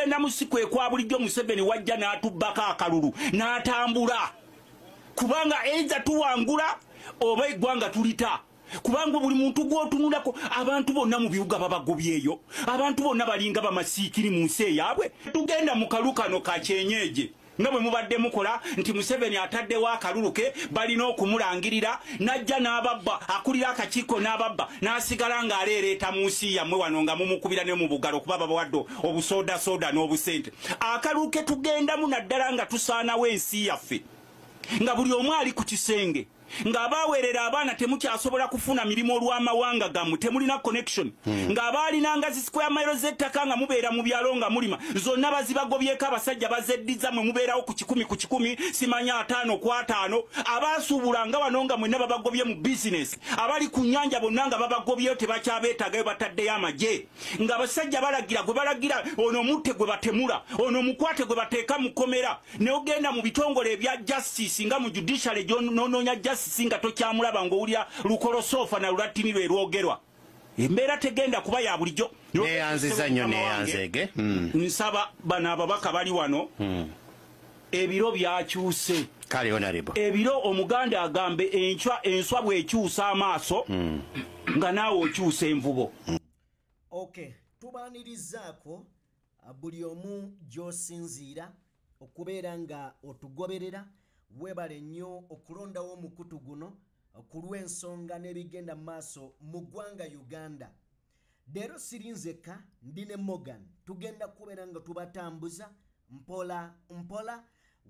tugenda musikwe kwa bulijjo Museveni wajja n'atubbako akalulu n'atambula kubanga eza tuwangula oba eggwanga tulita kubanga buli muntu gwotunulako abantu bonna mu bibuga babagobyeyo abantu bonna balinga bamasiikiri mu nsi yaabwe tugenda mu kalukano ka kyenyeje nga bwe mubadde mukola nti Museveni ataddewo akaluluke balina okumulangirira najja n'ababba akulira akakiiko n'ababba n'asigala ng'aleereeta mu nsi yammwe wano nga mumukubira ne mu bugalo kuba babawadde obusooda n'obusente akaluke tugendamu naddala nga tusaanawo ensi yaffe nga buli omu ali ku kisenge ng'abaweerera abaana temukyasobola kufuna mirimu olw'amawanga gammwe temulina connection ng'abaalina ngazi square mile z'ettaka nga mubeera mu byalo nga mulima zonna bazibagobyeko abasajja bazeddiza mwe mubeerawo ku 10 simanya 5 ku 5 abaasuubula nga wano nga mwenna babagobye mu business abali ku nnyanja bonna nga babagobyeyo tebakyabeetagayo bataddeyo amagye ng'abasajja balagira gwe balagira ono mutte gwe batemula ono mukwate gwe bateeka mu kkomera ne ogenda mu bitongole ebya justice nga mu judiciary gy'onoonya justice singa tokyamulaba ng'owulira lukolosofa na lulatini lwe lwogerwa embeera tegenda kuba ya bulijjo neyanziza nnyo neyanzege nsaba bano ababaka bali wano ebiro byakyuse kale honorable ebiro omuganda agambe enswa bw'ekyusa amaaso nga naawe okyusa envubo okay tubaanirizaako buli omu gy'osinziira okubeera nga otugoberera webale nnyo okulondawo omukutu guno kulw'ensonga n'ebigenda maaso mu ggwanga Uganda. Leero sirinzeka ndi ne Morgan tugenda kubeera nga tubatambuza mpola mpola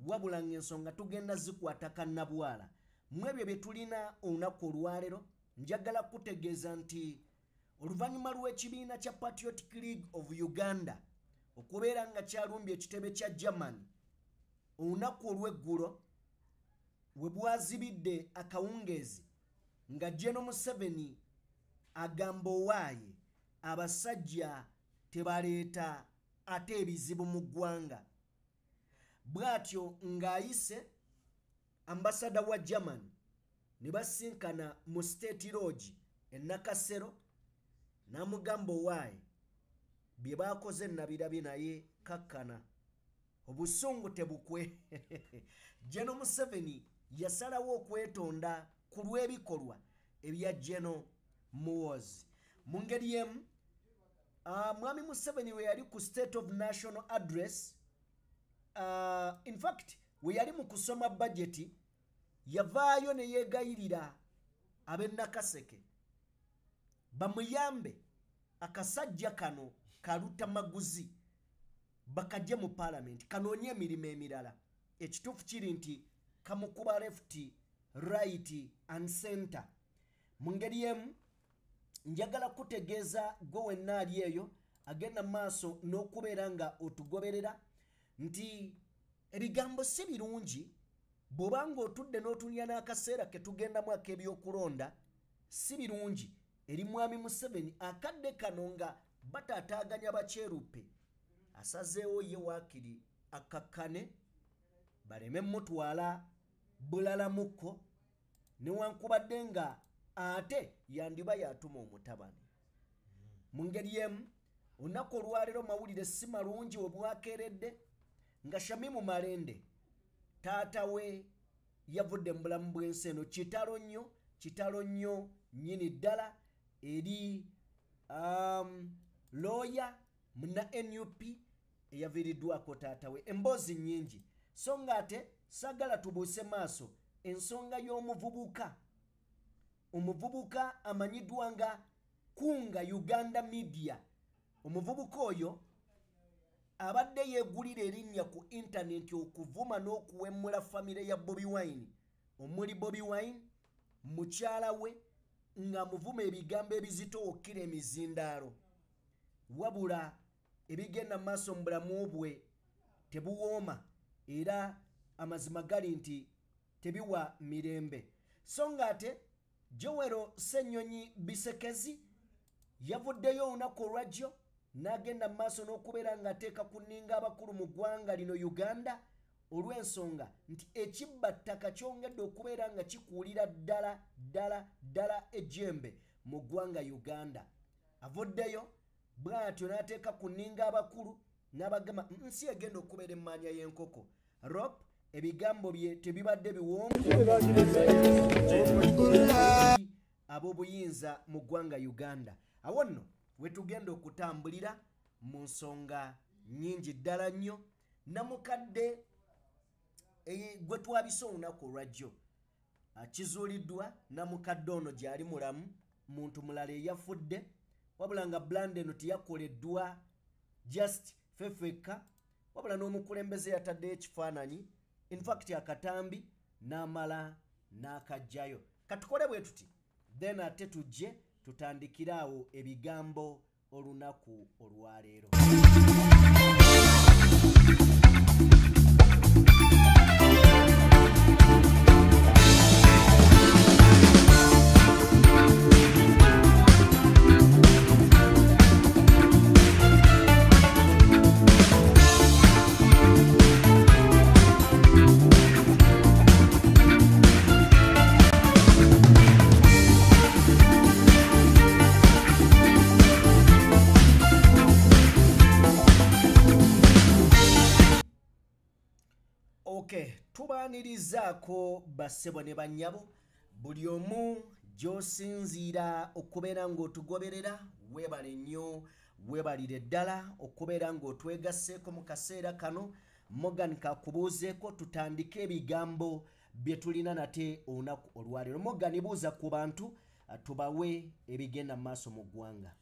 wabula ng'ensonga tugenda zikwata kannabwala mu ebyo bye tulina olunaku olwaleero njagala kutegeeza nti oluvannyuma lw'ekibiina kya Patriotic League of Uganda okubeera nga kyalumbye ekitebe kya Germany olunaku olw'eggulo we bwazibidde akawungeezi nga General Museveni agamba owaaye abasajja tebaleeta ate ebizibu mu ggwanga bw'atyo ng'ayise ambasada wa Germany ne basinkana mu State Lodge e Nakasero n'amugamba owaaye bye baakoze nabirabye naye kakkana obusungu tebukwe General Museveni yasalawo okwetonda ku lw'ebikolwa ebya General Muhoozi mu ngeri emu mwami Museveni we yali ku State of National Address in fact we yali mu kusoma budget yavaayo ne yeegayirira ab'e Nakaseke bamuyambe akasajja kano kaluta maguzi bakajja mu parliament kanoonye emirimu emirala ekituufu kiri nti kamukuba left right and center mu ngeri emu njagala kutegeeza gwe wenna ali eyo agenda maaso n'okubeera nga otugoberera nti ebigambo si birungi bw'obanga otudde n'otunya n'akaseera ke tugendamu ak'ebyokulonda si birungi eri mwami Museveni akadde kano nga bataataaganya bakyeruppe asazeewo ye waakiri akakkane baleme mutwala bulala mukko newankubadde nga ate yandiba yatuma omutabani mu ngeri emu olunaku olwaleero mawulire si malungi we bwakeeredde nga Shamimu Malende taata we yavudde mu bulamu bw'ensi eno kitalo nnyo nnyini ddala eri lawyer muna NUP eyaviiriddwako taata we emboozi nnyingi so nga ate sagala tubuuse maaso ensonga y'omuvubuka omuvubuka amanyiddwa nga Kunga Uganda Media omuvubuka oyo abadde yeegulira erinnya ku internet okuvuma n'okuwemmula famire ya Bobi Wine omuli Bobi Wine mukyala we nga muvuma ebigambo ebizito okkira emizindaalo wabula ebigenda maaso mu bulamu bwe tebuwooma era amazima gali nti tebiwa mirembe so nga ate Joel Ssenyonyi Bisekezi yavuddeyo olunaku olwajjo n'agenda maaso n'okubeera nga ateeka ku nninga abakulu mu ggwanga lino Uganda olw'ensonga nti ekibbattaka kyongedde okubeera nga kikuulira ddala ejjembe mu ggwanga Uganda avuddeyo bw'atyo n'ateeka ku nninga abakulu n'abagamba nsi egenda okubeera emmanja y'enkoko Rob ebigambo bye tebibadde biwonvu ab'obuyinza mu ggwanga Uganda awo nno we tugenda okutambulira mu nsonga nnyingi ddala nnyo namukadde gwe twabise olunaku olwajjo kizuuliddwa namukadde ono gy'ali mulamu muntu mulala eyafudde wabula nga brand eno teyakoleddwa just fefeka wabula n'omukulembeze yataddeyo ekifaananyi in fact akatambi n'amala n'akajjayo katukole bwe tuti then ate tujje tutandikire awo ebigambo olunaku olwaleero. Tubaanirizaako bassebo ne bannyabo buli omu gy'osinziira okubeera ng'otugoberera weebale nnyo weebalire ddala okubeera ng'otwegasseeko mu kaseera kano Morgan kakubuuzeeko tutandike ebigambo bye tulina nate olunaku olwaleero. Morgan buuza ku bantu tubawe ebigenda mu maaso mu ggwanga.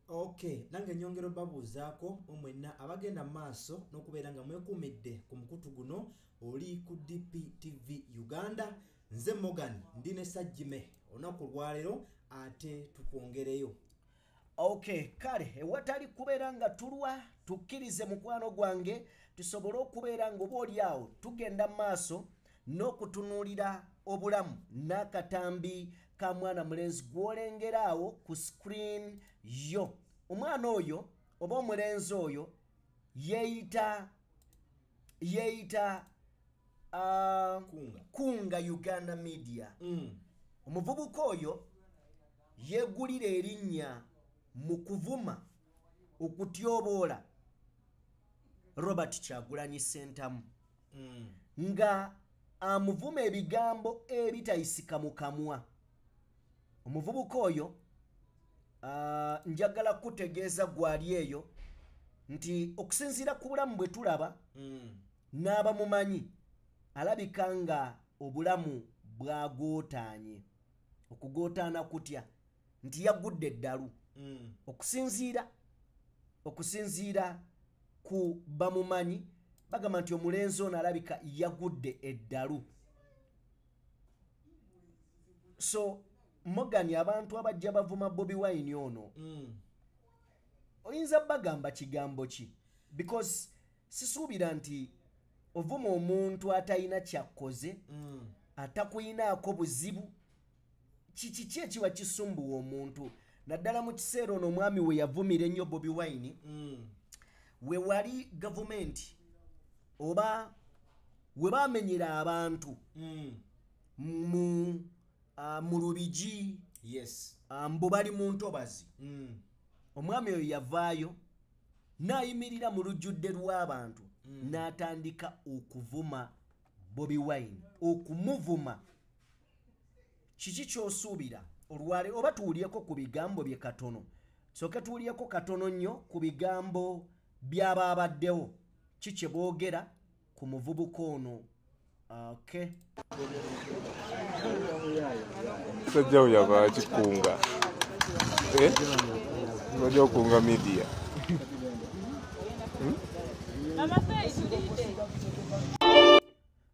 Okay, nange nyongero babuuzaako omwenna abagenda mu maaso n'okubeera nga mwekuumidde ku mukutu guno oli ku DPTV Uganda. Nze Morgan ndi ne Sajjime olunaku lwaleero ate tukwongereyo. Okay, kale ewatali kubeera nga tulwa tukkirize mukwano gwange tusobole okubeera nga obaolyawo tugenda mu maaso n'okutunuulira obulamu n'akatambi ka mwana mulenzi gw'olengera awo ku screen yo. Omwana oyo oba omulenzi oyo yeeyita Kunga Uganda Media. Omuvubuka oyo yeegulira erinnya mu kuvuma okutyoboola Robert Kyagulanyi Ssentamu nga amuvuma ebigambo ebitayisika mu kamwa. Omuvubuka oyo njagala kutegeeza gwali eyo nti okusinziira ku bulamu bwe tulaba n'abamumanyi alabika nga obulamu bwagootaanye. Okugootaana kutya nti yagudde eddalu okusinziira ku bamumanyi bagamba nti omulenzi ono alabika yagudde eddalu. So Morgan abantu abajja bavuma Bobi Wine ono oyinza bagamba kigambo ki? Because sisuubira nti ovuma omuntu atalina kyakkoze atakuyinaako buzibu kiki ekiba kisumbuwa omuntu naddala mu kiseera ono omwami we yavumira ennyo Bobi Wine we wali gavumenti oba we bamenyera abantu mu Lubigi mbu bali mu ntobazi omwami oyo yavaayo n'ayimirira mu lujjudde lw'abantu n'atandika okuvuma Bobi Wine okumuvuma. Kiki ky'osuubira olwaleero oba tuwulyeko ku bigambo bye katono soke tuwulyeko katono nnyo ku bigambo by'abaabaddewo kiki boogera ku muvubuka ono. Okay. Sajja oyaba kikunga bajja okunga media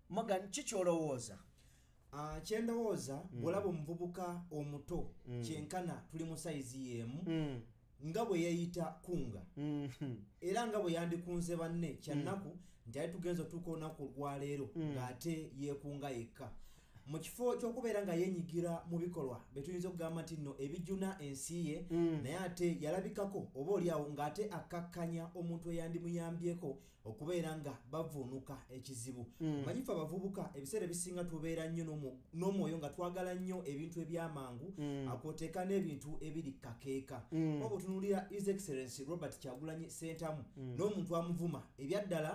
Morgan kiki olowooza? Kyendowooza bw'olaba omuvubuka omuto kyenkana tuli mu sayizi y'emu nga bwe yayita Kunga era nga bwe yandikunze banne kyannaku nti ali tugenza otuuka olunaku olwaleero ng'ate yeekunga yekka. mu kifo ky'okubeera nga yenyigira mu bikolwa betuyinza okugamba nti nno ebijjuna ensi ye naye ate yalabikako oba oliawo ng'ate akakkanya omuntu eyandimuyambyeko okubeera nga bavuunuka ekizibu manyifu abavubuka ebiseera ebisinga tubeera nnyo n'omwoyo nga twagala nnyo ebintu ebyamangu akwoteeka n'ebintu ebiri kakeeka oba otunuulira his excellency Robert Kyagulanyi Ssentamu n'omuntu amuvuma ebyaddala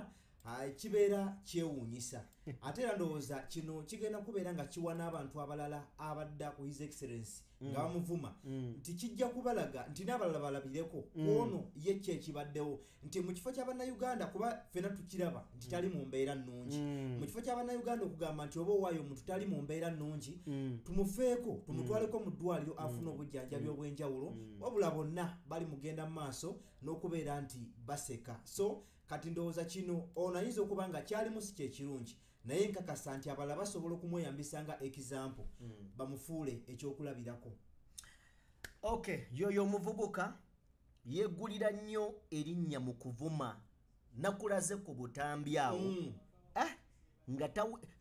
kibeera kyewuunyisa ate era ndowooza kino kigenda kubeera nga kiwa n'abantu abalala abadda ku his excellency nga bamuvuma nti kijja kubalaga nti n'abalala balabireko ono ye kye kibaddewo nti mu kifo ky'abannayuganda kuba ffena tukiraba nti tali mu mbeera nnungi mu kifo ky'abannayuganda okugamba nti oba owaayo omuntu tali mu mbeera nnungi tumufeeko tumutwaleko mu ddwaliro afuna obujjanjabi obw'enjawulo wabula bonna bali mugenda mu maaso n'okubeera nti baseka so kati ndowooza kino ono ayinza okuba nga kyalimu si kyekirungi naye nkakasa nti abalala basobola okumweyambisa nga example bamufuule ekyokulabirako. Okay, yoyo omuvubuka yeggulira nnyo erinnya mu kuvuma nakulaze ku butambi awo nga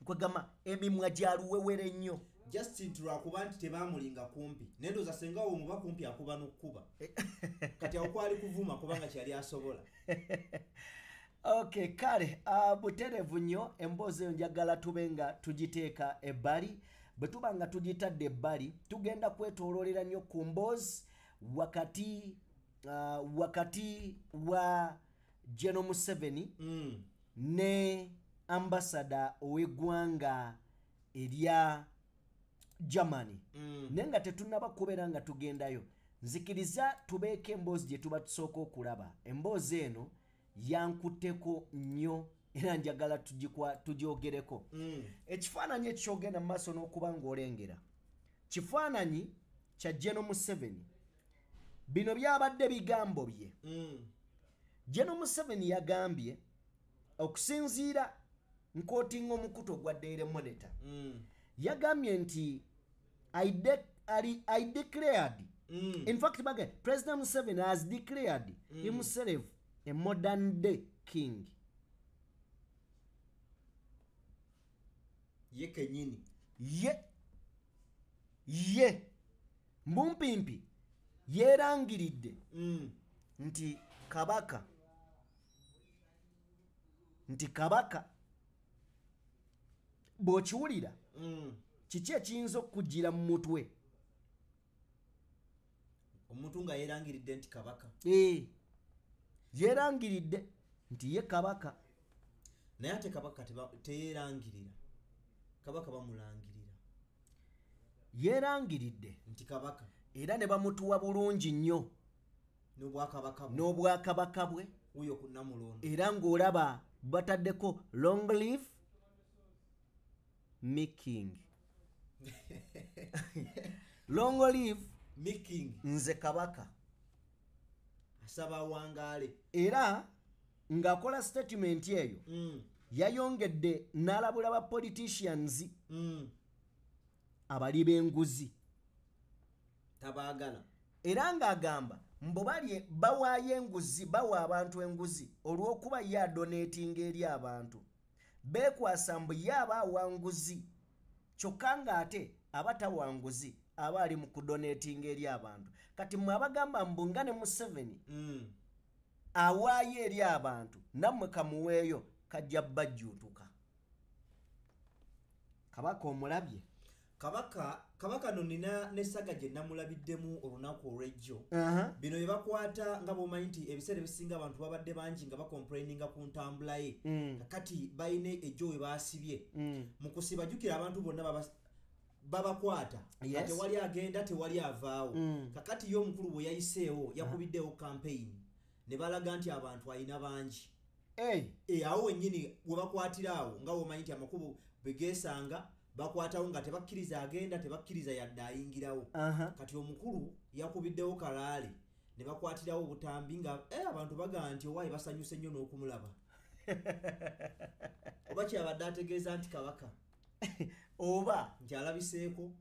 kwegamba emimwa gyaluwewere nnyo Justin lwakuba nti tebamulinga kumpi naye ndowooza senga wo muba kumpi akuba n'okkuba kati awo kwali kuvuma kubanga kyali asobola. Okay, kale buterevu nnyo emboozi eyo njagala tube nga tugiteeka ebbali bwe tuba nga tugitadde ebbali tugenda kwetooloolera nnyo ku mboozi wakati wa General Museveni ne ambassador ow'eggwanga erya Germany naye nga tetunnaba kubeera nga tugendayo nzikiriza tubeeko emboozi gye tuba tusooka okulaba emboozi eno yankutteko nnyo era njagala tugyogereko ekifaananyi ekyogenda mu maaso n'okuba ng'olengera kifaananyi kya General Museveni bino byabadde bigambo bye General Museveni yagambye okusinziira nkootinga omukutu ogwa Daily Monitor yagambye nti I declared in fact President Museveni has declared himself a modern day king. Ye kenyini. Ye. Mbumpimpi. Yerangiridde. Nti kabaka. Bw'okiwulira. Kiki ekiyinza okujjira mu mutwe? Omuntu nga yerangiridde nti kabaka. Yerangiridde nti ye kabaka naye ate kabaka teyerangirira kabaka bamulangirira yerangiridde nti kabaka era ne bamutuwa bulungi nnyo n'obwakabaka bwe uyo kunnamulondo era ng'olaba bataddeko long live me king long live me king nze kabaka asaba wangaale era ng'akola statement eyo yayongedde n'alabula ba politicians abali b'enguzi tabaagala era ng'agamba mbo bali bawaayo enguzi bawa abantu enguzi olw'okuba ye adonatinga eri abantu beekwasa mbu ye aba awanguzi kyokka ng'ate aba tawanguzi aba ali mu kudonatinga eri abantu kati mmwe abagamba mbu nga ne Museveni awaayo eri abantu nammwe kamuweeyo kajja bajjuutuka kabaka omulabye kabaka no nina n'essaga gye namulabiddemu olunaku olw'ejjo bino bye bakwata nga bw'omanyi nti ebiseera ebisinga abantu babadde bangi nga bakomplaininga ku ntambula ye kakati bayina ejjo we baasibye mu kusiba jjukira abantu bonna babakwata nga tewali agenda tewali avaawo kakati ye omukulu bwe yayiseewo yakubiddeewo campaign ne balaga nti abantu ayina bangi awo wennyini we bakwatira awo nga bw'omanyi nti amakubo bwe geesanga bakwatawo nga tebakkiriza agenda tebakkiriza yadde ayingirawo kati omukulu yakubiddewo kalaale ne bakwatirawo obutambi nga abantu bagamba nti owaayi basanyuse nnyo n'okumulaba oba kyabadde ategeeza nti kabaka oba nti alabiseeko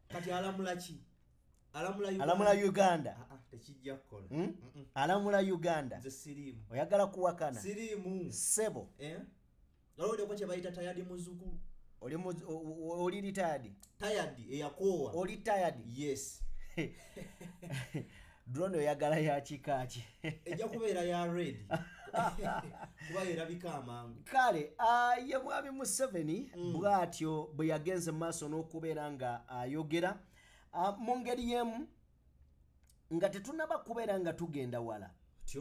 kati alamula ki alamula Uganda tekijja kukola alamula Uganda nze siriimu oyagala kuwakana siriimu sebo olwoleko kye bayita tayadi muzzukulu oli retired eyakoowa oli tired yes drone oyagala ya kikaaki ejja kubeera ya red kuba erabika amangu kale ye mwami Museveni bw'atyo bwe yagenze maaso n'okubeera nga ayogera mu ngeri yemu nga tetunaba kubeera nga tugenda wala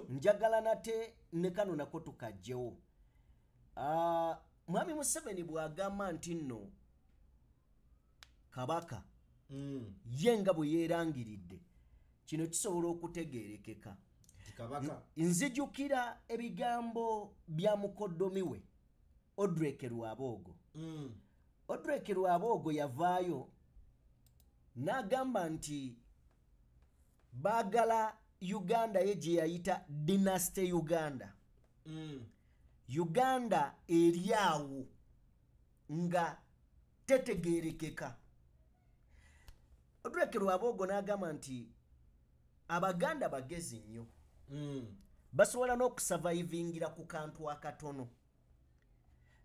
njagala nate ne kano nako tukajjewo mwami Museveni bw'agamba nti nno kabaka ye nga bwe yeerangiridde kino kisobola okutegeerekeka nzijukira ebigambo bya mukoddomi we Odrek Rwaboogo Odrek Rwaboogo yavaayo n'agamba nti baagala Uganda ye gye yayita Dynasty Uganda Uganda eri awo nga tetegeerekeka Odrek Rwaboogo n'agamba nti Abaganda bagezi nnyo basobola n'okusavaivingira ku kantu akatono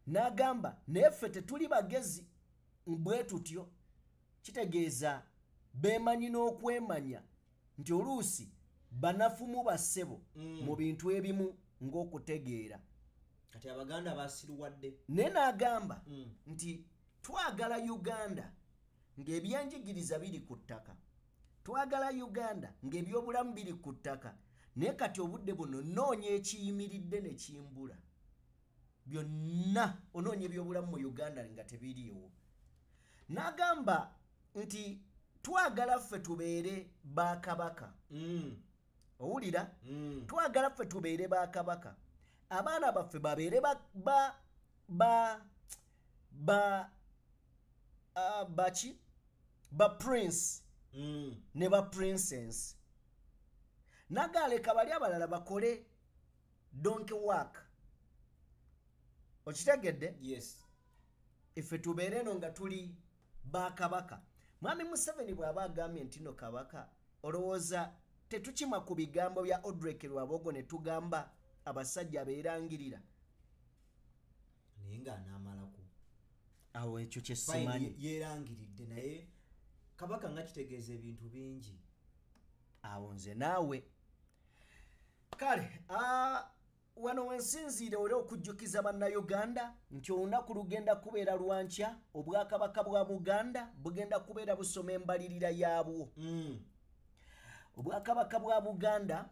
n'agamba naye ffe tetuli bagezi bwe tutyo kitegeeza beemanyi n'okwemanya nti oluusi banafumu bassebo mu bintu ebimu ng'okutegeera kati Abaganda basiruwadde naye n'agamba nti twagala Uganda ng'ebyenjigiriza biri ku ttaka twagala Uganda ng'ebyobulamu biri ku ttaka naye kati obudde buno noonya ekiyimiridde ne kimbula byonna onoonya ebyobulamu mu Uganda nga tebiriiwo n'agamba nti twagala ffe tubeere bakabaka owulira twagala ffe tubeere bakabaka abaana baffe babeere baki ba prince ne ba princess nagaleka bali abalala bakole donkey work okitegedde yes ife tubeere no nga tuli bakabaka mwami Museveni bw'aba agambye nti no kabaka olowooza tetukima ku bigambo bya Odrek Rwaboogo ne tugamba abasajja beerangirira naye nga anaamalaku awo ekyo kyesimanyi yeerangiridde naye kabaka nga kitegeeza ebintu bingi awo nze naawe kale wano wensinziire oli okujjukiza bannayuganda nti olunaku lugenda kubeera lwankya obwakabaka bwa Buganda bugenda kubeera busoma embalirira yaabwo obwakabaka bwa Buganda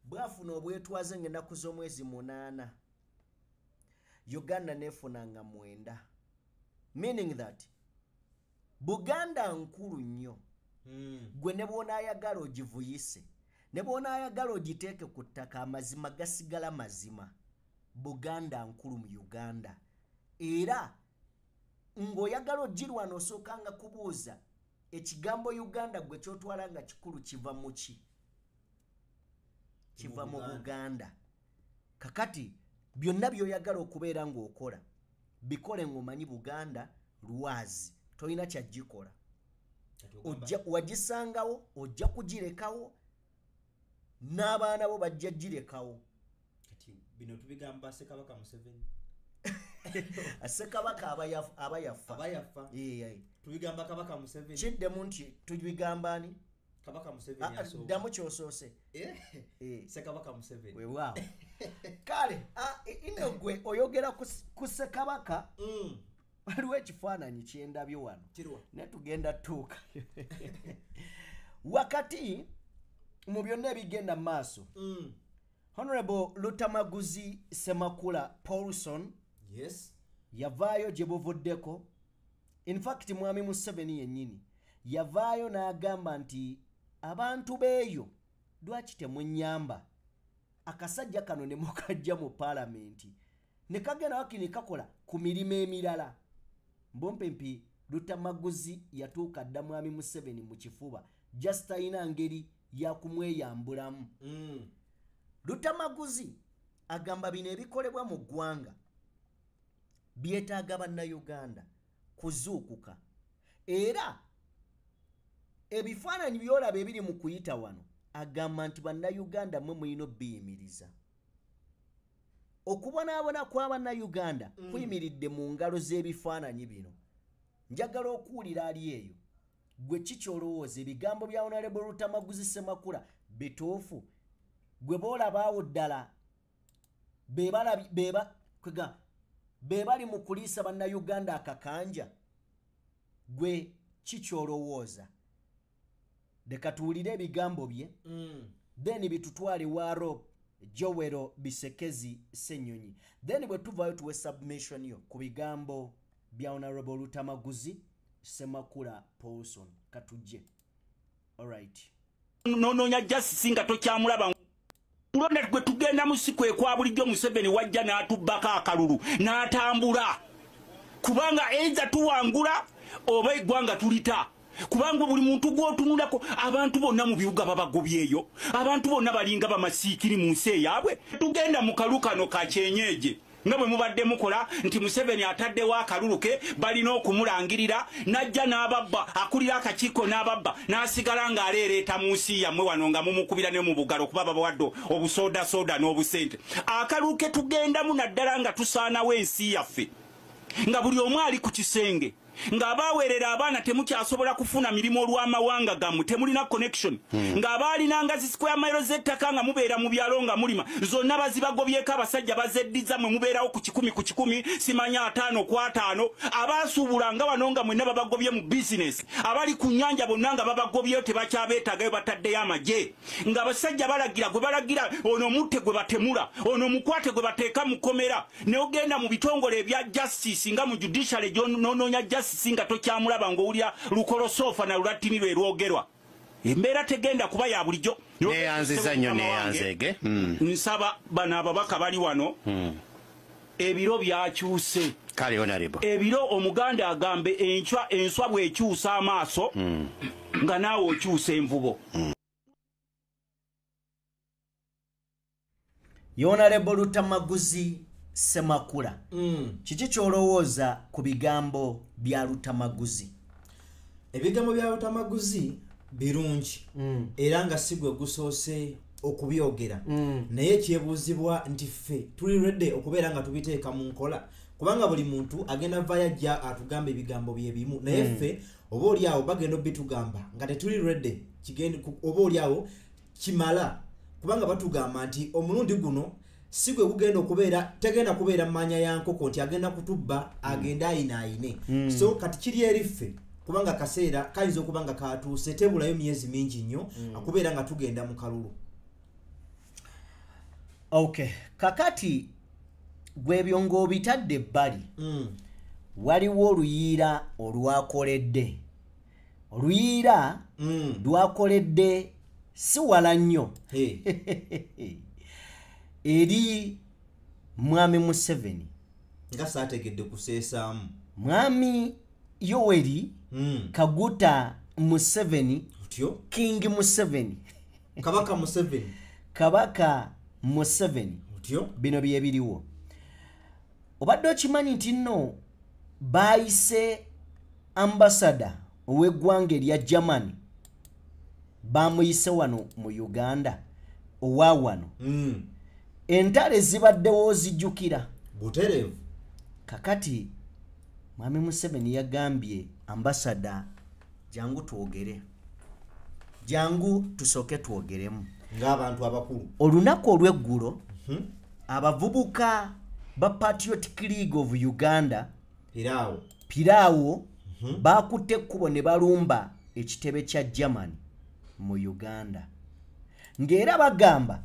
bwafuna obwetwaze ng'ennaku z'omwezi 8 Uganda neefunanga 9 meaning that Buganda nkulu nnyo gwe ne bw'onaayagala ogivuyise ne bw'onaayagala ogiteeke ku ttaka amazima gasigala mazima Buganda nkulu mu Uganda era ng'oyagala ogirwana osookanga kubuuza ekigambo Uganda gwe kyotwala nga kikulu kiva mu ki kiva mu Buganda kakati byonna by'oyagala okubeera ng'okola bikole ng'omanyi Buganda lwazi tolina kyagikola wagisangawo ojja kugirekawo n'abaana bo bajja girekawo kati bino tubigamba Ssekabaka Museveni Ssekabaka abayafa tubigamba Kabaka Museveni kiddemu nti tubigamba ani Kabaka Museveni asooka ddamu kyosoose Ssekabaka Museveni weewaawo kale ino gwe oyogera ku Ssekabaka waliwo ekifaananyi kyendabyo wano naye tugenda tuuka wakati mu byonna ebigenda mu maaso Honorable Lutamaguzi Semakula Paulson yes yavaayo gye buvuddeko in fact mwami Museveni yennyini yavaayo n'agamba nti abantu beeyo lwaki temunnyamba akasajja kano ne mukajja mu paalamenti ne kagenda wakini kakola ku mirimu emirala mbompempi Lutamaguzi yatuuka dda mwami Museveni mu kifuba just ayina ngeri ya kumweyambulamu Lutamaguzi agamba bino ebikolebwa mu ggwanga byetaaga bannayuganda kuzuukuka era ebifaananyi byolaba ebiri mu kuyita wano agamba nti bannayuganda mmwe mulina obbiyimiriza okubonaabona kw'Abannayuganda kuyimiridde mu ngalo z'ebifaananyi bino. Njagala okuwulira ali eyo. Gwe kikyolowooza ebigambo bya Honorable Lutamaguzi Ssemakula bituufu? Gwe boolabaawo ddala be bali mu kuliisa Bannayuganda akakanja? Gwe kikyolowooza? Leka tuwulire ebigambo bye then bitutwale waro Joel Bisekezi Ssenyonyi, then bwe tuvaayo tuwe submission yo ku bigambo bya Honorable Lutamaguzi Ssemakula Paulson. Katujje. Alright. Nononya justice nga tokyamulaba. Ulonde gwe tugenda musikwe kwa bulijjo Museveni wajja n'atubbako akalulu n'atambula. Kubanga eza tuwangula oba eggwanga tulita. Kubanga buli muntu gw'otunulako abantu bonna mu bibuga babagobyeyo. Abantu bonna balinga bamasiikiri mu nsi yaabwe. Tugenda mu kalukano ka kyenyeje. Nga bwe mubadde mukola nti Museveni ataddewo akalulu ke balina okumulangirira, najja n'ababba akulira akakiiko n'ababba n'asigala ng'aleereeta mu nsi yammwe wano nga mumukubira ne mu bugalo kuba babawadde obusooda n'obusente. Akalulu ke tugendamu naddala nga tusaanawo ensi yaffe, nga buli omu ali ku kisenge, ng'abaaweerera abaana temukyasobola kufuna mirimu olw'amawanga gammwe, temulina connection, ng'abaalinanga square mile z'ettaka nga mubeera mu byalo nga mulima, zonna bazibagobyeko abasajja bazeddiza mwe mubeerawo ku 10 simanya 5 ku 5, abaasuubulanga wano nga mwenna babagobye mu business, abali ku nnyanja bonna nga babagobyeyo tebakyabeetagayo bataddeyo amagye, ng'abasajja balagira gwe balagira ono mutte gwe batemula, ono mukwate gwe bateeka mu kkomera, ne ogenda mu bitongole ebya justice nga mu judiciary gy'onoonya singa tokyamulaba ng'owulira lukolosofa na lulatini lwe lwogerwa. Embeera tegenda kuba ya bulijjo. Neyanziza nnyo neyanzege. Nsaba bano ababaka bali wano. Ebiro byakyuse. Kale Honorable. Ebiro Omuganda agambe enswa bw'ekyusa amaaso nga naawe okyusa envubo. Honorable Lutamaguzi Ssemakula. Kiki kyolowooza ku bigambo bya Lutamaguzi? Ebigambo bya Lutamaguzi birungi era nga sigwe gusoose okubyogera, naye kyebuuzibwa nti ffe tuli ready okubeera nga tubiteeka mu nkola, kubanga buli muntu agenda vaya ajja atugamba ebigambo bye bimu, naye ffe oba oli awo bagenda bitugamba nga tetuli ready, kigenda oba oli awo kimala, kubanga batugamba nti omulundi guno sigwe kugenda okubeera tegenda kubeera mmanya ya nkoko nti agenda kutubba agenda ayinaayine. So kati kiri eriffe kubanga kaseera kayinza okuba nga katuuse, tebulayo myezi mingi nnyo akubeera nga tugenda mu kalulu. Okay, kakati gwebyo ng'obitadde ebbali, waliwo oluyiira olwakoledde. Oluyiira lwakoledde si wala nnyo eri Mwami Museveni. Nga saategedde kuseesaamu. Mwami Yoweri Kaguta Museveni, King Museveni, Kabaka Museveni. Kabaka Museveni. Bino bye biriwo. Obadde okimanyi nti nno baayise ambassador ow'eggwanga erya Germany bamuyise wano mu Uganda owa wano. Entale zibaddewo zijjukira buterevu. Kakati Mwami Museveni yagambye ambassador, jangu twogere, jangu tusooke twogeremu ng'abantu abakulu. Olunaku olw'eggulo abavubuka ba Patriotic League of Uganda Piraawo bakutte ekkubo ne balumba ekitebe kya Germany mu Uganda, ng'era bagamba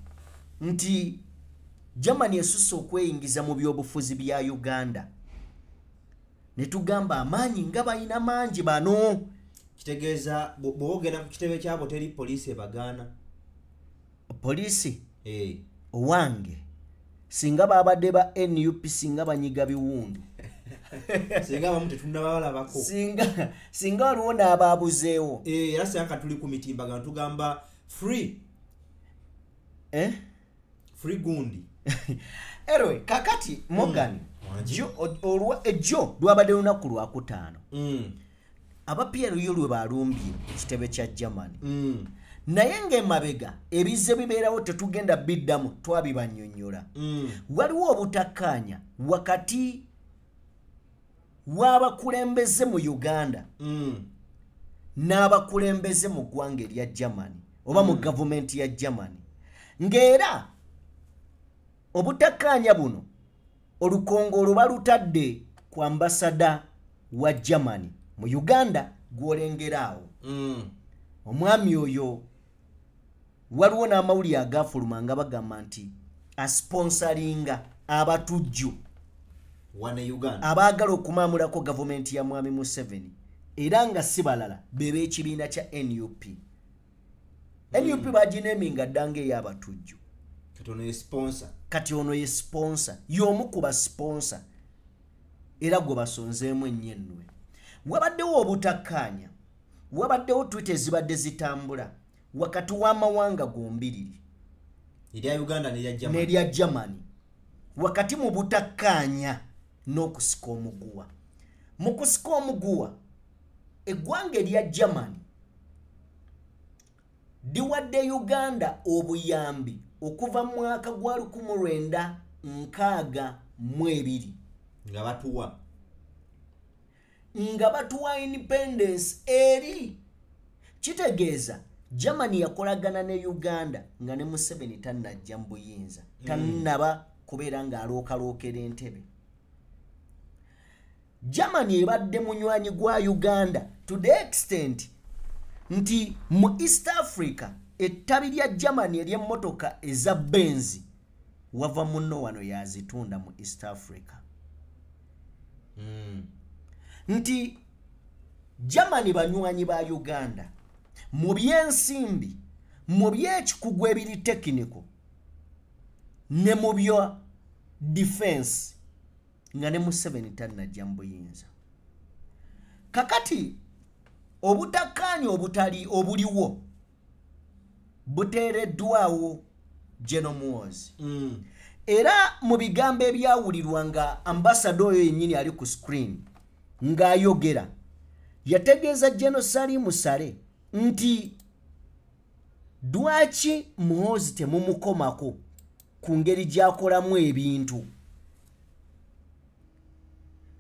nti Germany esusse okweyingiza mu byobufuzi bya Uganda. Ne tugamba amaanyi nga balina mangi bano. Kitegeeza bwogenda ku kitebe kyabo teri poliisi ebagaana. Poliisi owange singa babadde ba NUP singa banyiga biwundu singa bamu tetunnabalabako, singa waliwo n'abaabuzeewo. Era singa tuli ku mitimbagano tugamba free gundi. Anyway, kakati Morgan ejjo lwabadde lunaku lwakutaano aba PLU lwe balumbye ekitebe kya Germany naye ng'emabega ebize bibeerawo tetugenda biddamu twabibannyonnyola. Waliwo obutakkaanya wakati w'abakulembeze mu Uganda n'abakulembeze mu ggwanga erya Germany oba mu gavumenti ya Germany, ng'era obutakkaanya buno olukongoolo balutadde ku ambasada wa Germany mu Uganda gw'olengeraawo. Omwami oyo waliwo n'amawulire agaafuluma nga bagamba nti asponsoringa abatujju wane Uganda abaagala okumaamulako gavumenti ya Mwami Museveni, era nga si balala bebe ekibiina kya NUP. NUP bagineeminga ddanga ey'abatujju. Kati ono ye sponsor, y'omu ku ba sponsor era gwe basonzeemu ennyo. Wabaddewo obutakkaanya, wabaddewo Twitter ezibadde zitambula wakati w'amawanga gombiriri erya Uganda n'erya Germany, wakati mu butakkaanya n'okusika omuguwa. Mu kusika omuguwa, eggwanga erya Germany liwadde Uganda obuyambi okuva mu mwaka gwa 1962 nga batuwa independence eri. Kitegeeza Germany yakolagana ne Uganda nga ne Museveni tannajja mu buyinza, tannaba kubeera ng'alookalookera entebe. Germany ebadde munywanyi gwa Uganda to the extent nti mu East Africa ettabi lya Germany ery'emmotoka eza Benz wava munno wano yazitunda mu East Africa. Nti Germany banywanyi ba Uganda mu byensimbi, mu byekikugu ebiri technical ne mu byo defense nga ne Museveni tannajja mu buyinza. Kakati obutakkaanya obutali obuliwo buteereddwawo General Muhoozi. Era mu bigambo ebyawulirwa nga ambassador oyo yennyini ali ku screen ng'ayogera, yategeeza General Salim Musare nti dwaki Muhoozi temumukomako ku ngeri gy'akolamu ebintu.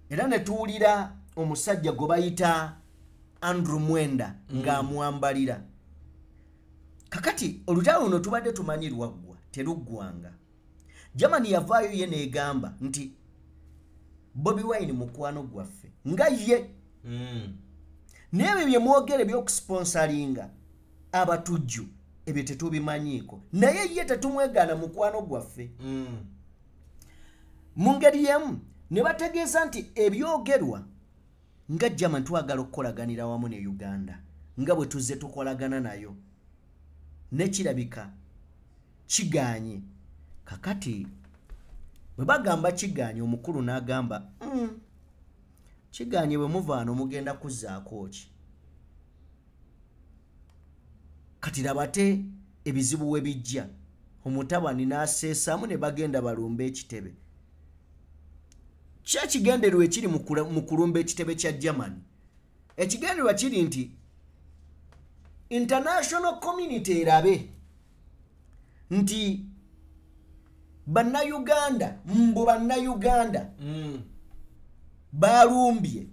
Era ne tuwulira omusajja gwe bayita Andrew Mwenda ng'amwambalira. Kakati olutalo luno tubadde tumanyi lwaggwa teruggwanga. Germany yavaayo ye n'egamba nti Bobi Wine mukwano gwaffe nga ye. N'ebyo bye mwogere by'okusponsoringa abatujju ebyo tetubimanyiiko, naye ye tetumwegaana mukwano gwaffe. Mu ngeri yemu ne bategeeza nti ebyogerwa nga Germany twagala okukolaganira wamu ne Uganda nga bwe tuzze tukolagana nayo, nekirabika kiganye. Kakati bwe bagamba kiganye, omukulu n'agamba kiganye bwe muvaano mugenda kuzzaako ki? Kati labate ebizibu we bijja, omutabani n'aseesaamu ne bagenda balumba ekitebe. Kya kigendererwa ekiri mu kulumba ekitebe kya Germany. Ekigendererwa kiri nti international community erabe nti bannayuganda balumbye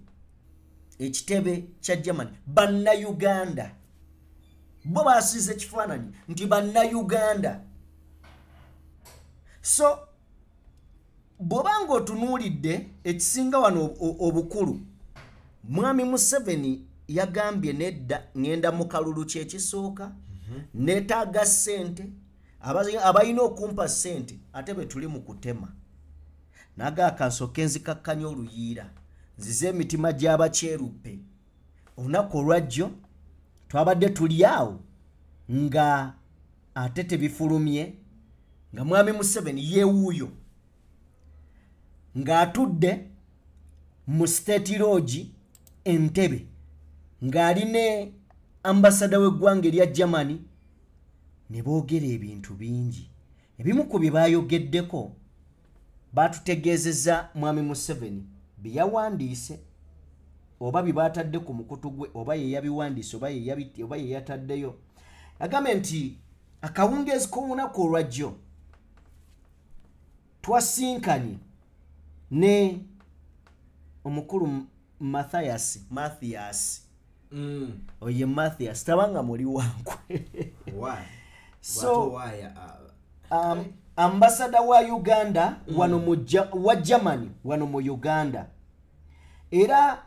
ekitebe kya Germany. Bannayuganda bo basize ekifaananyi nti bannayuganda. So bw'obanga otunuulidde ekisinga wano obukulu, Mwami Museveni yagambye nedda ngenda mu kalulu kyekisooka, neetaaga ssente, abalina okumpa ssente ate be tuli mu kutema. Naga akansooke nzikakkanya oluyiira, nzize emitima gy'abakyeruppe. Olunaku olwajjo twabadde tuli awo nga ate tebifulumye, nga Mwami Museveni yeewuuyo ng'atudde mu State Lodge Entebbe ng'aline ambasada w'eggwanga erya Germany, ne boogera ebintu bingi. Ebimu ku bye baayogeddeko baatutegeezezza Mwami Museveni bye yawandiise oba bye baatadde ku mukutu gwe, oba ye yabiwandiise oba ye yataddeyo. agambe nti akawungeezi k'olunaku olwajjo twasinkanye ne omukulu Mathias oye Mathias tabanga muli wankwe so ambassador wa Uganda wano wa Germany wano mu Uganda era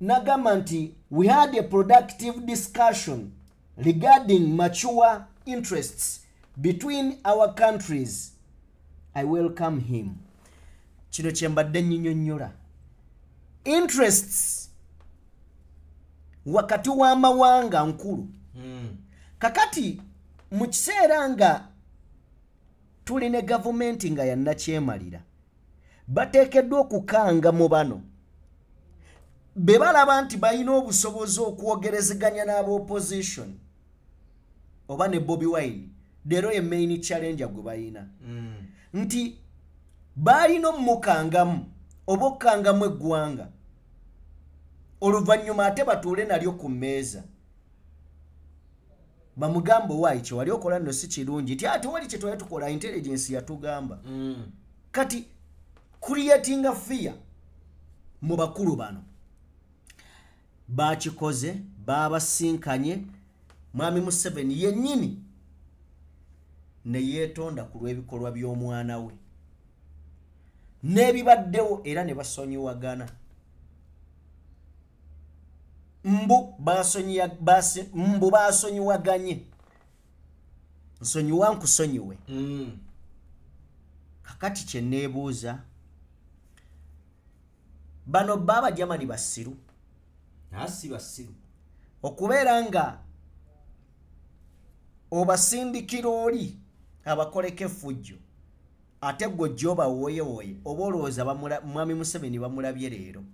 nagamba nti we had a productive discussion regarding mature interests between our countries. I welcome him. Kino kyembadde nnyonnyola interests wakati w'amawanga nkulu kakati mu kiseera nga tulina gavumenti nga yannakyemalira bateekeddwa okukanga mu bano be balaba nti balina obusobozi okwogerezeganya n'aba-opposition oba ne Bobi Wine leero ye main challenge gwe balina nti balina omukangamu oba okkangamu eggwanga oluvannyuma ate batuule nalyo ku mmeeza bamugamba owaayi kye wali okola nno si kirungi ti ate wali kye twali tukola intelligence yatugamba kati creating fear mu bakulu bano bakikoze babasinkanye Mwami Museveni yennyini ne yeetonda ku lw'ebikolwa by'omwana we n'ebibaddewo era ne basonyiwagana mbu basonyiwaganye nsonyiwa nkusonyiwe kakati kye neebuuza bano baba Germany basiru asi basiru okubeera nga obasindikira oli abakoleko effujjo ate gwe jjoba woye oba olowooza Mwami Museveni bamulabye leero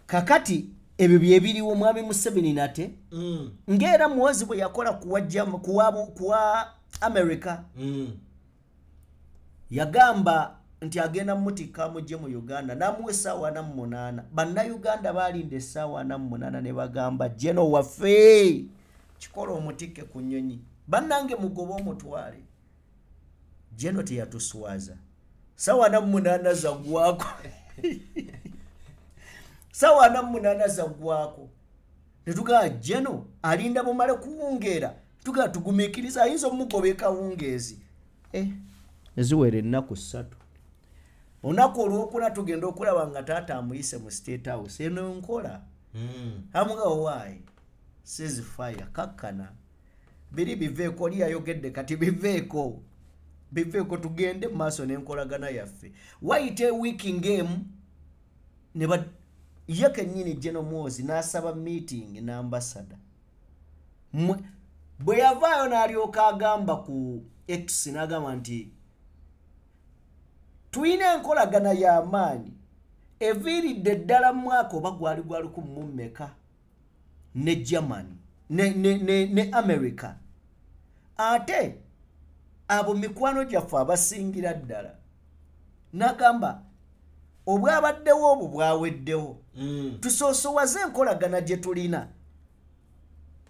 kakati ebyo bye biriwo Mwami Museveni nate ng'era muwozi bwe yakola kuwa America yagamba nti agenda mutika mujje mu Uganda namuwe essaawa 48 bannayuganda baalinda essaawa 48 ne bagamba jeno waffe kikola omutike ku nnyonyi bannange mugoba omutwale jeno teyatuswaza essaawa 48 zaggwako essaawa 48 zaggwako ne tugaa jeno alinda bumale kuwungeera tugaa tugumiikiriza ayinza omugobeka wungeezi eziwere ennaku 3 onaku olwokuna tugenda okulaba nga taata amuyise mu State House eno nkola amuga owaayi ceasefire kakkana biri biveeko oli yayogedde kati biveeko tugende mu maaso n'enkolagana yaffe wayite weeking game ne ye kennyini General Muhoozi n'asaba meeting n'ambassador bwe yavaayo n'alyoka agamba ku X n'agamba nti tuyina enkolagana y'amaanyi eviiridde ddala mu mwaka oba gwali ku mmeka ne Germany ne America ate abo mikwano gyaffe abasingira ddala n'agamba obwabaddewo obwo bwaweddewo tusoosowaze enkolagana gye tulina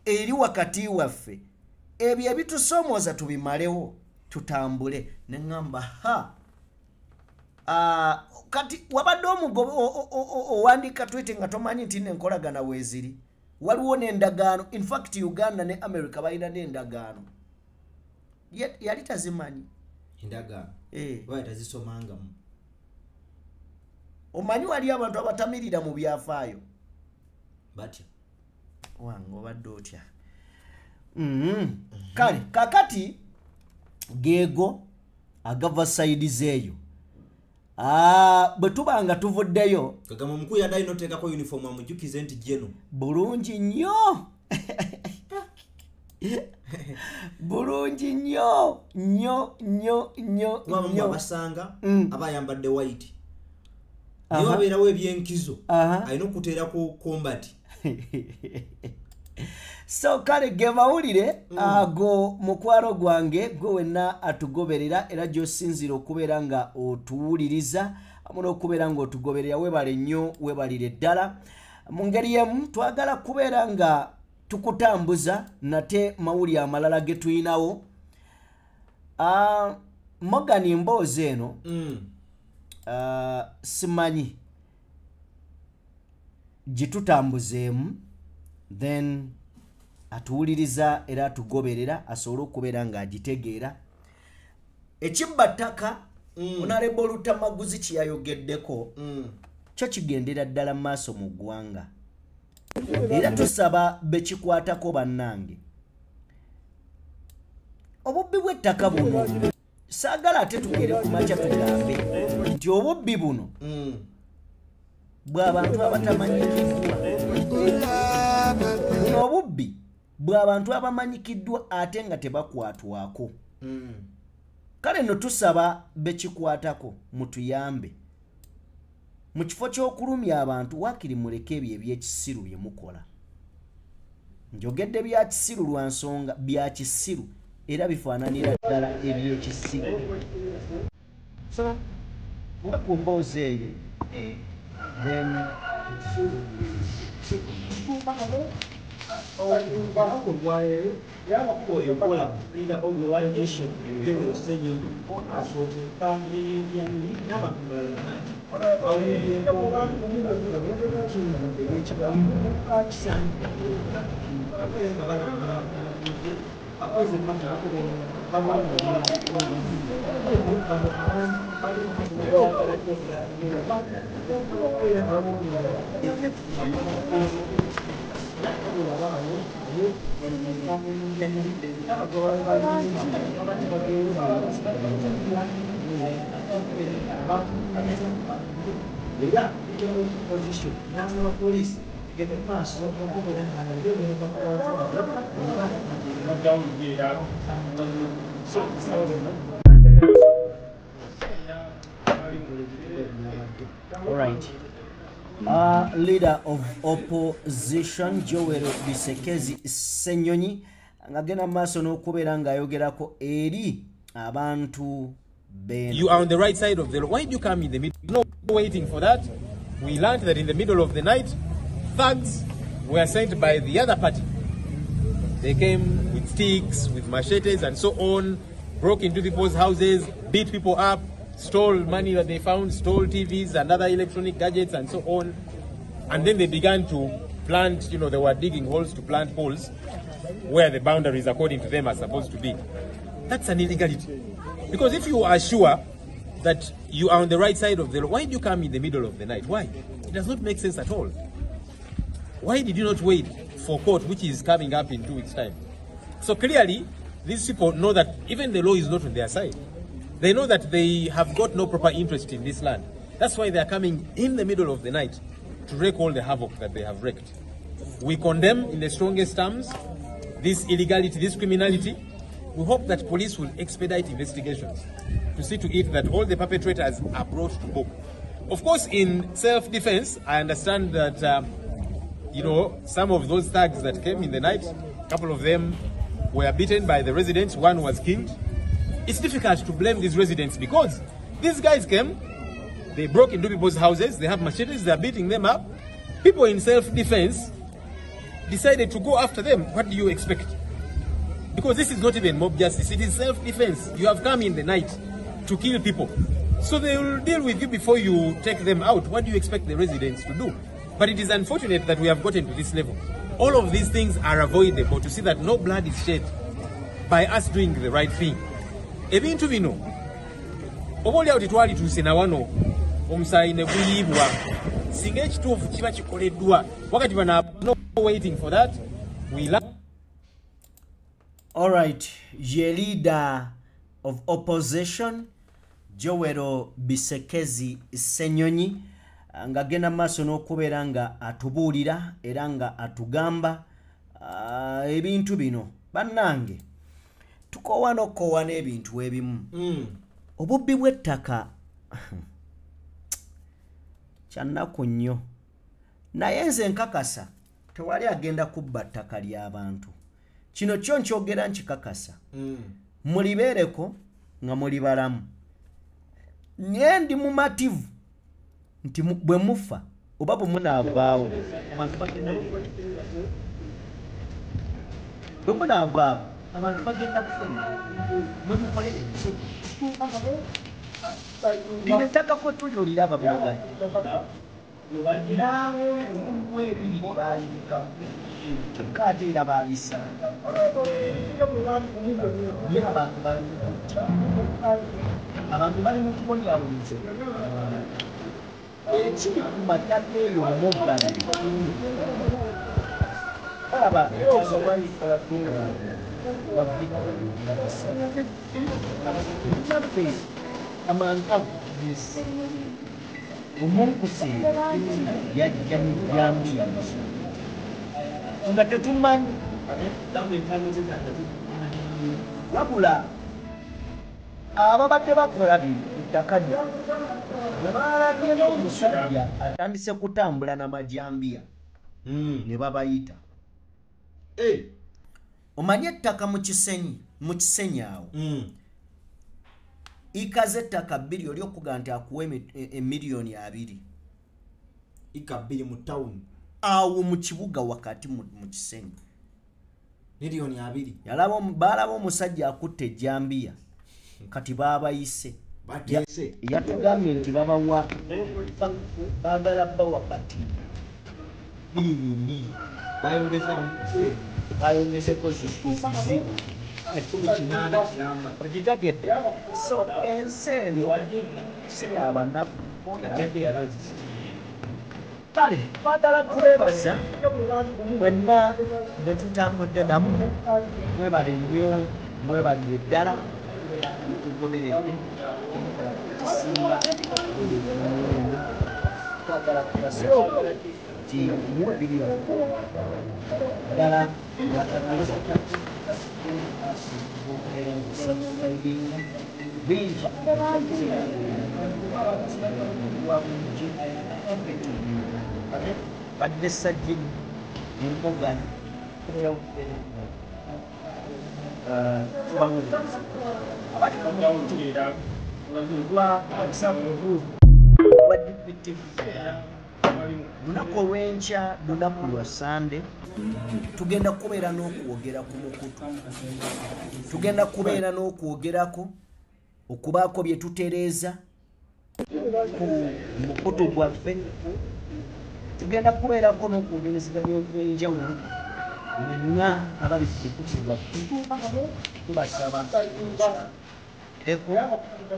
eri wakati waffe ebyo ebitusoomooza tubimalewo tutambule ne ŋŋamba kati wabadde omugobe owandika tweete nga tomanyi nti n'enkolagana weeziri waliwo n'endagaano in fact Uganda ne America balina n'endagaano yali tazimanyi endagaano bali tazisomangamu omanyi wali abantu abatamirira mu byafaayo batya wange obadde otya kale kakati geego agava sayidi zeeyo bwe tuba nga tuvuddeyo kagamba omukulu yaddayo noteekako uniform amujjukize nti jeno bulungi nnyo bulungi nnyo abasanga abayambadde white niyo wabeerawo ebyenkizo alina okuteerako combat so kale ge mawulire ago mukwano gwange gwe wenna atugoberera era gy'osinzira okubeera nga otuwuliriza amu n'okubeera nga otugoberera webale nnyo webalire ddala mu ngeri yemu twagala kubeera nga tukutambuza nate mawuli amalala ge tuyinawo. Morgan mboozi eno simanyi gitutambuzeemu then atuwuliriza era atugoberera asobole okubeera ng'agitegeera. Ekibbattaka Honorable Lutamaguzi kyeyayogeddeko kyo kigendera ddala maaso mu ggwanga. Era tusaba bekikwatako bannange. Obubbi bw'ettaka buno saagala ate tugere ku makya tugambe nti obubbi buno bw'abantu abatamanyikiddwa. Buno obubbi bw'abantu abamanyikiddwa ate nga tebakwatwako. Kale no tusaba bekikwatako mutuyambe. Mu kifo ky'okulumya abantu waakiri muleke ebyo ebyekisiru bye mukola. Njogedde bya kisiru lwa nsonga bya kisiru era bifaananira ddala ebyekisiru. Ku mboozi eyo then all right. Leader of opposition Joel Bisekezi Ssenyonyi ngagenda maaso n'okubeera ng'ayogerako eri abantu beno. You are on the right side of the road. Why do you come in the middle? No waiting for that. We learned that in the middle of the night, thugs were sent by the other party. They came with sticks, with machetes and so on, broke into people's houses, beat people up, stole money that they found, stole TVs and other electronic gadgets and so on. And then they began to plant, they were digging holes to plant poles where the boundaries, according to them, are supposed to be. That's an illegality. Because if you are sure that you are on the right side of the road, why do you come in the middle of the night? Why? It does not make sense at all. Why did you not wait for court, which is coming up in 2 weeks' time? So clearly, these people know that even the law is not on their side. They know that they have got no proper interest in this land. That's why they are coming in the middle of the night to wreak all the havoc that they have wreaked. We condemn in the strongest terms this illegality, this criminality. We hope that police will expedite investigations to see to it that all the perpetrators are brought to book. Of course, in self-defense, I understand that, some of those thugs that came in the night, a couple of them were beaten by the residents, one was killed. It's difficult to blame these residents because these guys came, they broke into people's houses, they have machetes, they're beating them up. People in self-defense decided to go after them. What do you expect? Because this is not even mob justice, it is self-defense. You have come in the night to kill people. So they will deal with you before you take them out. What do you expect the residents to do? But it is unfortunate that we have gotten to this level. All of these things are avoidable to see that no blood is shed by us doing the right thing. Ebintu bino oboolyawo tetwalituuse na wano omusaayi ne guyibwa singa ekituufu kiba kikoleddwa wakati bana no waiting for that. All right, ye leader of opposition Joel Bisekezi Ssenyonyi ngagenda maaso n'okubeera nga atubuulira era nga atugamba ebintu bino bannange tukowa n'okowa n'ebintu ebimu. Obubbi bw'ettaka kyannaku nnyo naye nze nkakasa tewali agenda kubba ttaka ly'abantu. Kino kyo nkyogera nkikakasa. Mulibeereko nga muli balamu. Naye ndi mumativu nti bwe mufa oba bwe munaavaawo bwe munaavaawo abantu bagenda kufuna mwemukolere lino ettaka kwe tuliolira ababugani kateera baabisa abantu bali mu kubonyabulize ekiri ku mataka eyo omubbali aba naffe amanta omunkuse yajja nejambiya nga tetumanyi wabula ababadde bakola ettaka lyo nebalabye n'omusajja atandise kutambula n'amajambiya ne babayita omanye ettaka mu kisenyi awo ikaze ettaka 2 oli okuga nti akuwa emiliyoni 2 ika 2 mu town awo mu kibuga wakati mu kisenyi miliyoni 2 balaba omusajja akutte ejambiya kati babayise batese yatugambye nti babawa bagala bawa kati bayongeseko zizi okitegedde so enseeni siyabanaku kale twagala kubeebaza mwenna netutambudde namu mwebale nnyo mwebalire ddala tugoberere kisimba twagala kubasa ti muwe bilioni ddala badde sajjini embogani lunaku olw'enkya lunaku lwa sande tugenda kubeera n'okwogera ku mukutu tugenda kubeera n'okwogerako okubaako bye tutereeza ku mukutu gwaffe tugenda kubeerako n'okwogerezeganya ebyenjawulo mwenna abali ku mukutu gwaffe tubasaba eko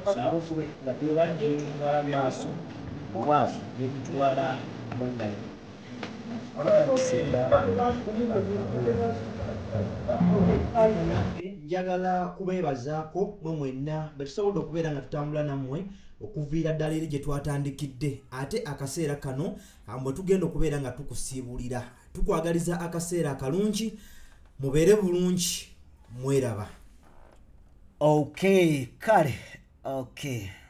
sobokube nga tebagitwala maaso obwavu nebitwala mundayo njagala kubeebazaako mwe mwenna betusobodde okubeera nga tutambula nammwe okuviira ddala eri gye twatandikidde ate akaseera kano mwe tugenda okubeera nga tukusiibulira tukwagaliza akaseera akalungi mubeere bulungi mweraba okay kale okay